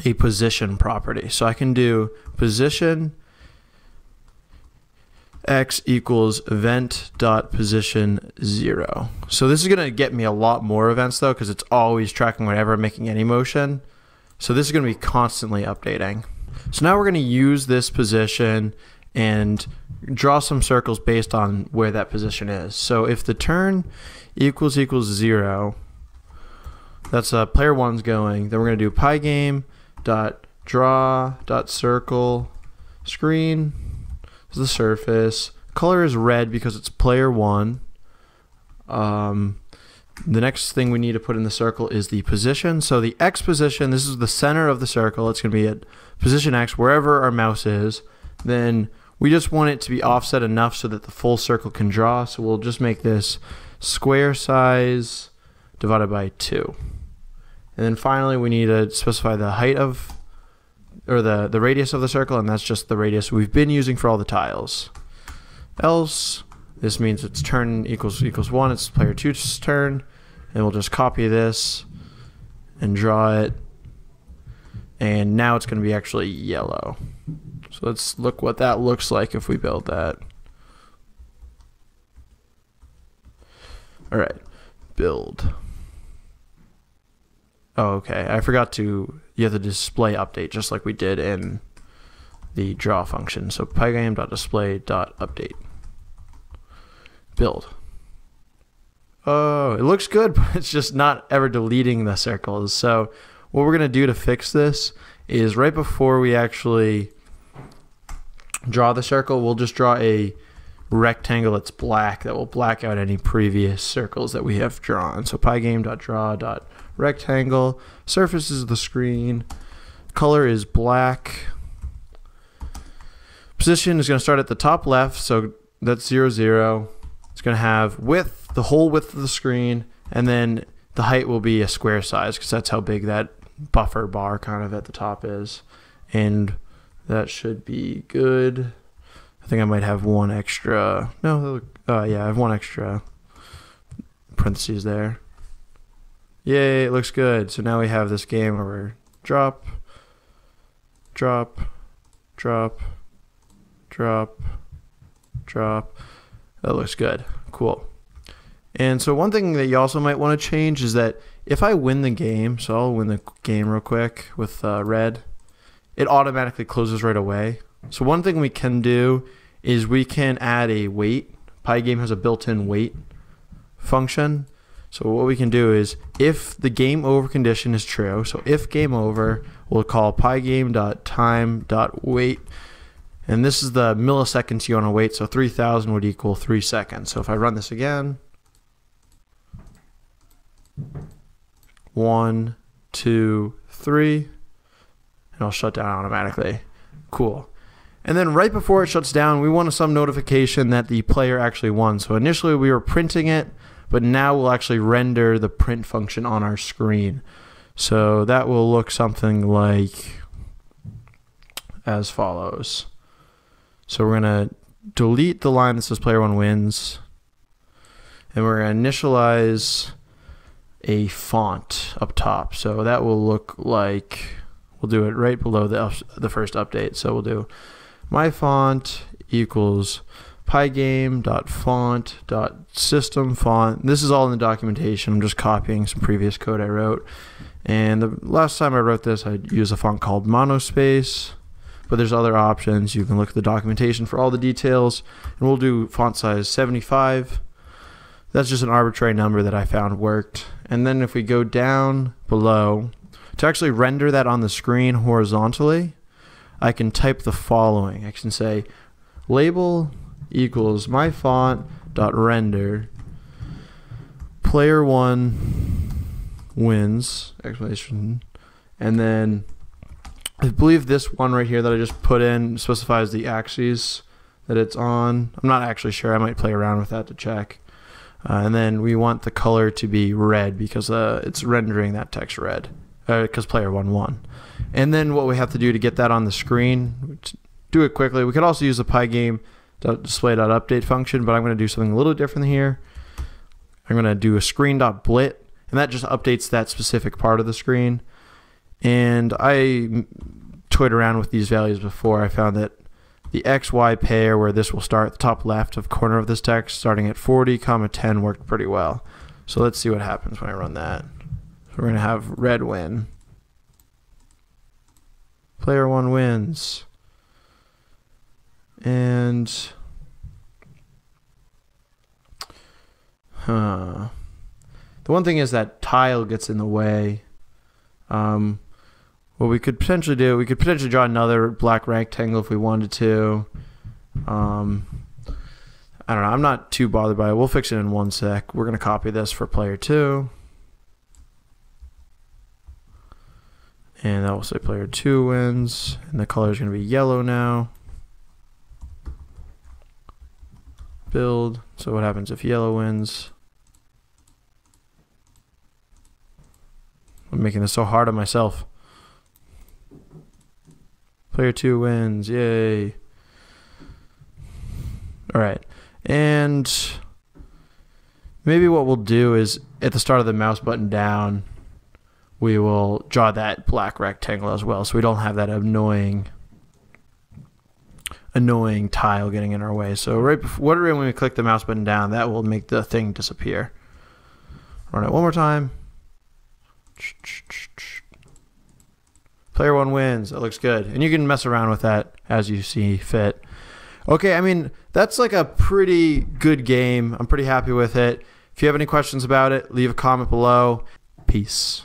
a position property. So I can do position x equals event.position 0. So this is going to get me a lot more events though, because it's always tracking whenever I'm making any motion. So this is going to be constantly updating. So now we're going to use this position and draw some circles based on where that position is. So if the turn equals 0, that's player 1's going, then we're going to do pygame.draw.circle screen is the surface. Color is red because it's player 1. The next thing we need to put in the circle is the position. So the X position, this is the center of the circle. It's going to be at position X, wherever our mouse is. Then we just want it to be offset enough so that the full circle can draw. So we'll just make this square size divided by 2. And then finally, we need to specify the height of, or the radius of the circle, and that's just the radius we've been using for all the tiles. Else, this means it's turn equals 1. It's player 2's turn. And we'll just copy this and draw it. And now it's going to be actually yellow. So let's look what that looks like if we build that. All right, build. Oh, okay. I forgot to, you have the display update just like we did in the draw function. So pygame.display.update. Build. Oh, it looks good, but it's just not ever deleting the circles. So what we're going to do to fix this is right before we actually draw the circle, we'll just draw a rectangle that's black that will black out any previous circles that we have drawn. So pygame.draw.rectangle, surface is the screen, color is black, position is going to start at the top left, so that's 0, 0. It's going to have width, the whole width of the screen, and then the height will be a square size because that's how big that buffer bar kind of at the top is. And that should be good. I think I might have one extra. No, yeah, I have one extra parentheses there. Yay, it looks good. So now we have this game where we're drop, drop, drop, drop, drop. That looks good. Cool. And so one thing that you also might want to change is that if I win the game, so I'll win the game real quick with red, it automatically closes right away. So one thing we can do is we can add a wait. Pygame has a built-in wait function. So what we can do is if the game over condition is true, so if game over, we'll call pygame.time.wait. And this is the milliseconds you want to wait, so 3,000 would equal 3 seconds. So if I run this again, 1, 2, 3, and it'll shut down automatically. Cool. And then right before it shuts down, we want some notification that the player actually won. So initially we were printing it, but now we'll actually render the print function on our screen. So that will look something like as follows. So we're going to delete the line that says player 1 wins, and we're going to initialize a font up top. So that will look like, we'll do it right below the first update. So we'll do my font equals pygame.font.system font. This is all in the documentation. I'm just copying some previous code I wrote. And the last time I wrote this, I used a font called monospace. But there's other options. You can look at the documentation for all the details. And we'll do font size 75. That's just an arbitrary number that I found worked. And then if we go down below, to actually render that on the screen horizontally, I can type the following. I can say label equals my font dot render player 1 wins exclamation, and then I believe this one right here that I just put in specifies the axes that it's on. I'm not actually sure. I might play around with that to check. And then we want the color to be red because it's rendering that text red because player 1 won. And then what we have to do to get that on the screen, do it quickly. We could also use the pygame.display.update function, but I'm going to do something a little different here. I'm going to do a screen.blit, and that just updates that specific part of the screen. And I toyed around with these values before. I found that the XY pair, where this will start, the top left of corner of this text, starting at 40, 10 worked pretty well. So let's see what happens when I run that. So we're going to have red win. Player 1 wins. And the one thing is that tile gets in the way. What we could potentially do, we could potentially draw another black rectangle if we wanted to. I don't know. I'm not too bothered by it. We'll fix it in 1 sec. We're going to copy this for player 2. And that will say player 2 wins. And the color is going to be yellow now. Build. So what happens if yellow wins? I'm making this so hard on myself. Player 2 wins. Yay. All right. And maybe what we'll do is at the start of the mouse button down, we will draw that black rectangle as well, so we don't have that annoying tile getting in our way. So right before, when we click the mouse button down, that will make the thing disappear. Run it one more time. Player 1 wins. That looks good. And you can mess around with that as you see fit. Okay, I mean, that's like a pretty good game. I'm pretty happy with it. If you have any questions about it, leave a comment below. Peace.